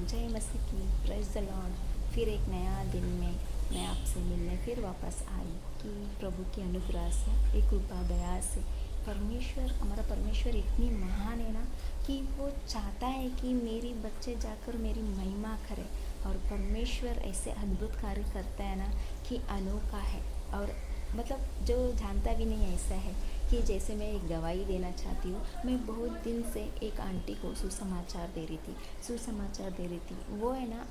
जय मसीह की, praise the Lord. फिर एक नया दिन में मैं आपसे मिलने फिर वापस आई कि प्रभु की अनुग्रह से, एक कृपा दया से हमारा परमेश्वर इतनी महान है ना कि वो चाहता है कि मेरी बच्चे जाकर मेरी महिमा करें। और परमेश्वर ऐसे अद्भुत कार्य करता है ना कि अनोखा है। और मतलब जो जानता भी नहीं ऐसा है कि जैसे मैं एक गवाही देना चाहती हूँ। मैं बहुत दिन से एक आंटी को सुसमाचार दे रही थी। वो है ना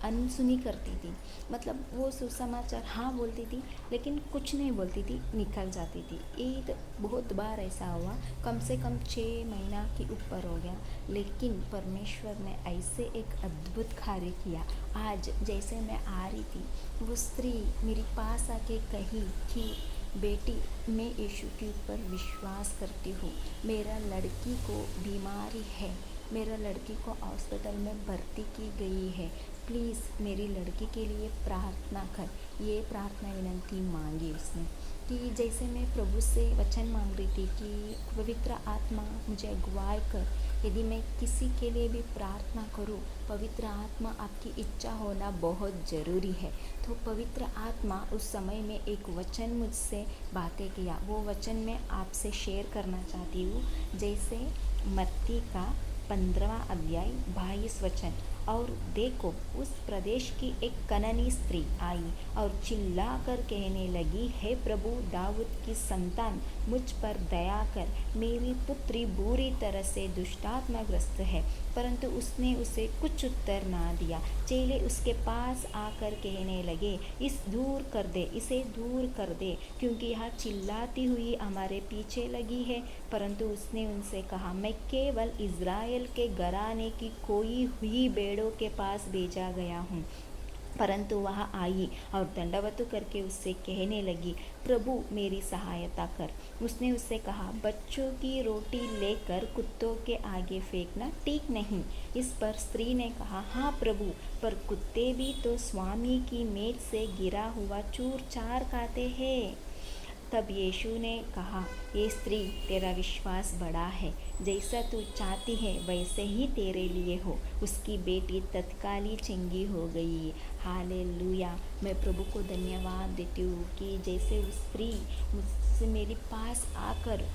अनसुनी करती थी। मतलब वो सुसमाचार हाँ बोलती थी लेकिन कुछ नहीं बोलती थी, निकल जाती थी। ये तो बहुत बार ऐसा हुआ, कम से कम 6 महीना के ऊपर हो गया। लेकिन परमेश्वर ने ऐसे एक अद्भुत कार्य किया। आज जैसे मैं आ रही थी, वो स्त्री मेरे पास आके कही कि बेटी, मैं यीशु के ऊपर विश्वास करती हूँ। मेरा लड़की को बीमारी है, मेरा लड़की को हॉस्पिटल में भर्ती की गई है, प्लीज़ मेरी लड़की के लिए प्रार्थना कर। ये प्रार्थना विनंती मांगी उसने कि जैसे मैं प्रभु से वचन मांग रही थी कि पवित्र आत्मा मुझे अगुवाई कर, यदि मैं किसी के लिए भी प्रार्थना करूं, पवित्र आत्मा आपकी इच्छा होना बहुत ज़रूरी है। तो पवित्र आत्मा उस समय में एक वचन मुझसे बातें किया। वो वचन मैं आपसे शेयर करना चाहती हूँ। जैसे मत्ती का 15वां अध्याय 22 वचन। और देखो, उस प्रदेश की एक कनानी स्त्री आई और चिल्लाकर कहने लगी, हे प्रभु दाऊद की संतान, मुझ पर दया कर, मेरी पुत्री बुरी तरह से दुष्टात्माग्रस्त है। परंतु उसने उसे कुछ उत्तर ना दिया। चेले उसके पास आकर कहने लगे, इसे दूर कर दे, क्योंकि यह चिल्लाती हुई हमारे पीछे लगी है। परंतु उसने उनसे कहा, मैं केवल इज़राइल के घराने की खोई हुई भेड़ों के पास भेजा गया हूँ। परंतु वह आई और दंडवत करके उससे कहने लगी, प्रभु मेरी सहायता कर। उसने उससे कहा, बच्चों की रोटी लेकर कुत्तों के आगे फेंकना ठीक नहीं। इस पर स्त्री ने कहा, हाँ प्रभु, पर कुत्ते भी तो स्वामी की मेज से गिरा हुआ चूर चार खाते हैं। तब यीशु ने कहा, ये स्त्री, तेरा विश्वास बड़ा है, जैसा तू चाहती है वैसे ही तेरे लिए हो। उसकी बेटी तत्काल ही चंगी हो गई। हालेलुया। मैं प्रभु को धन्यवाद देती हूँ कि जैसे उस स्त्री मुझसे मेरे पास आकर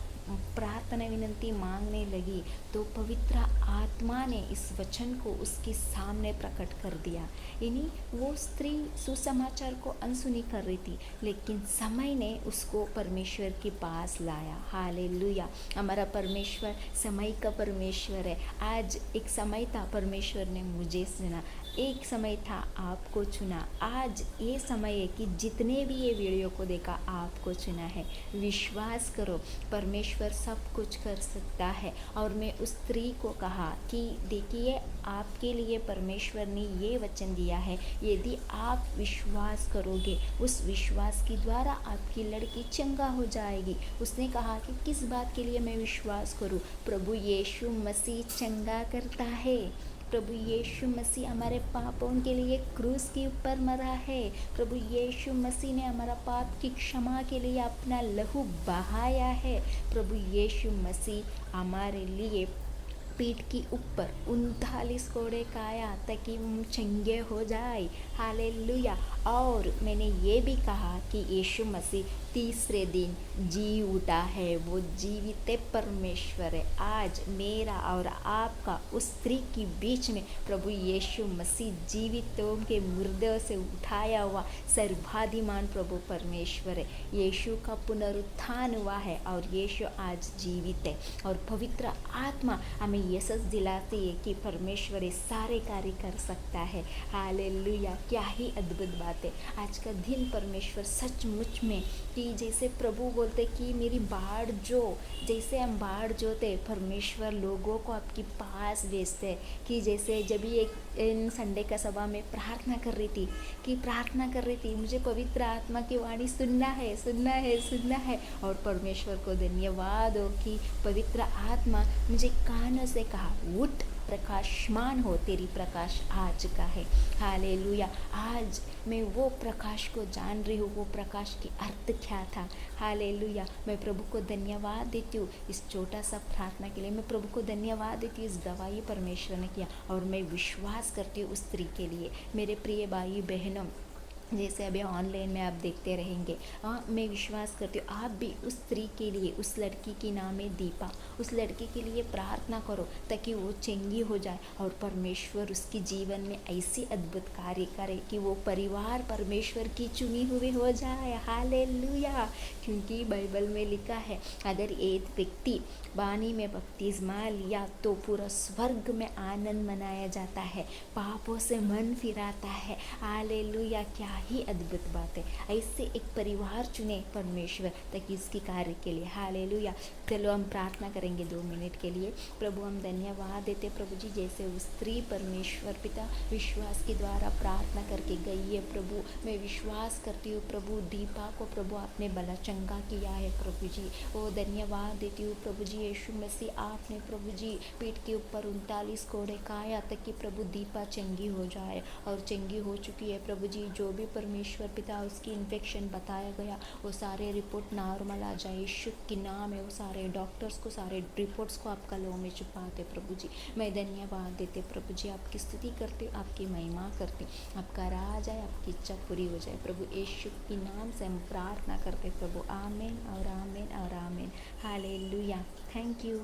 प्रार्थना विनंती मांगने लगी, तो पवित्र आत्मा ने इस वचन को उसके सामने प्रकट कर दिया। यानी वो स्त्री सुसमाचार को अनसुनी कर रही थी, लेकिन समय ने उसको परमेश्वर के पास लाया। हालेलुया। हमारा परमेश्वर समय का परमेश्वर है। आज एक समय था, परमेश्वर ने मुझे चुना। एक समय था, आपको चुना। आज ये समय है कि जितने भी ये वीडियो को देखा, आपको चुना है। विश्वास करो, परमेश्वर सब कुछ कर सकता है। और मैं उस स्त्री को कहा कि देखिए, आपके लिए परमेश्वर ने ये वचन दिया है, यदि आप विश्वास करोगे, उस विश्वास के द्वारा आपकी लड़की चंगा हो जाएगी। उसने कहा कि किस बात के लिए मैं विश्वास करूं? प्रभु यीशु मसीह चंगा करता है। प्रभु यीशु मसीह हमारे पापों के लिए क्रूस के ऊपर मरा है। प्रभु यीशु मसीह ने हमारा पाप की क्षमा के लिए अपना लहू बहाया है। प्रभु यीशु मसीह हमारे लिए पीठ के ऊपर 39 कोड़े खाया ताकि हम चंगे हो जाए। हालेलुया। और मैंने ये भी कहा कि यीशु मसीह तीसरे दिन जी उठा है। वो जीवित परमेश्वर है। आज मेरा और आपका उस स्त्री के बीच में प्रभु यीशु मसीह जीवितों के मुर्दों से उठाया हुआ सर्वाधिमान प्रभु परमेश्वर है। यीशु का पुनरुत्थान हुआ है और यीशु आज जीवित है। और पवित्र आत्मा हमें ये सच दिलाती है कि परमेश्वर ये सारे कार्य कर सकता है। हालेलुया। क्या ही अद्भुत बात है। आज का दिन परमेश्वर सचमुच में कि जैसे प्रभु बोलते कि मेरी बाढ़ जो, जैसे हम बाढ़ जोते, परमेश्वर लोगों को आपके पास भेजते हैं। कि जैसे जब भी इन संडे का सभा में प्रार्थना कर रही थी, मुझे पवित्र आत्मा की वाणी सुनना है। और परमेश्वर को धन्यवाद हो कि पवित्र आत्मा मुझे कानों से कहा, उठ, प्रकाशमान हो, तेरी प्रकाश आ चुका है। हालेलुया। आज मैं वो प्रकाश को जान रही हूँ, वो प्रकाश की अर्थ क्या था। हालेलुया। मैं प्रभु को धन्यवाद देती हूँ इस छोटा सा प्रार्थना के लिए। मैं प्रभु को धन्यवाद देती हूँ इस गवाही परमेश्वर ने किया, और मैं विश्वास करती हूँ उस स्त्री के लिए। मेरे प्रिय भाई बहनों, जैसे अभी ऑनलाइन में आप देखते रहेंगे, मैं विश्वास करती हूँ आप भी उस स्त्री के लिए, उस लड़की की नाम है दीपा, उस लड़की के लिए प्रार्थना करो ताकि वो चंगी हो जाए और परमेश्वर उसके जीवन में ऐसी अद्भुत कार्य करे कि वो परिवार परमेश्वर की चुनी हुई हो जाए। हालेलुया। क्योंकि बाइबल में लिखा है, अगर एक व्यक्ति पानी में बपतिस्मा लिया तो पूरा स्वर्ग में आनंद मनाया जाता है, पापों से मन फिराता है। हालेलुया। क्या ही अद्भुत बात है। ऐसे एक परिवार चुने परमेश्वर ताकि इसकी कार्य के लिए। हालेलुया। चलो हम प्रार्थना करेंगे 2 मिनट के लिए। प्रभु हम धन्यवाद देते प्रभु जी, जैसे उस स्त्री परमेश्वर पिता विश्वास के द्वारा प्रार्थना करके गई है प्रभु, मैं विश्वास करती हूँ प्रभु दीपा को प्रभु आपने भला चंगा किया है प्रभु जी। ओ धन्यवाद देती हूँ प्रभु जी यीशु मसीह, आपने प्रभु जी पीठ के ऊपर 39 कोड़े खाया ताकि प्रभु दीपा चंगी हो जाए, और चंगी हो चुकी है प्रभु जी। जो भी परमेश्वर पिता उसकी इन्फेक्शन बताया गया वो सारे रिपोर्ट नॉर्मल आ जाए, यीशु की नाम है। वो सारे डॉक्टर्स को, सारे रिपोर्ट्स को आप कलों में छुपाते प्रभु जी। मैं धन्यवाद देते प्रभु जी, आपकी स्तुति करते, आपकी महिमा करते, आपका राज आए, आपकी इच्छा पूरी हो जाए प्रभु। यीशु के नाम से हम प्रार्थना करते प्रभु। आमीन और आमीन और आमीन। हालेलुया। Thank you.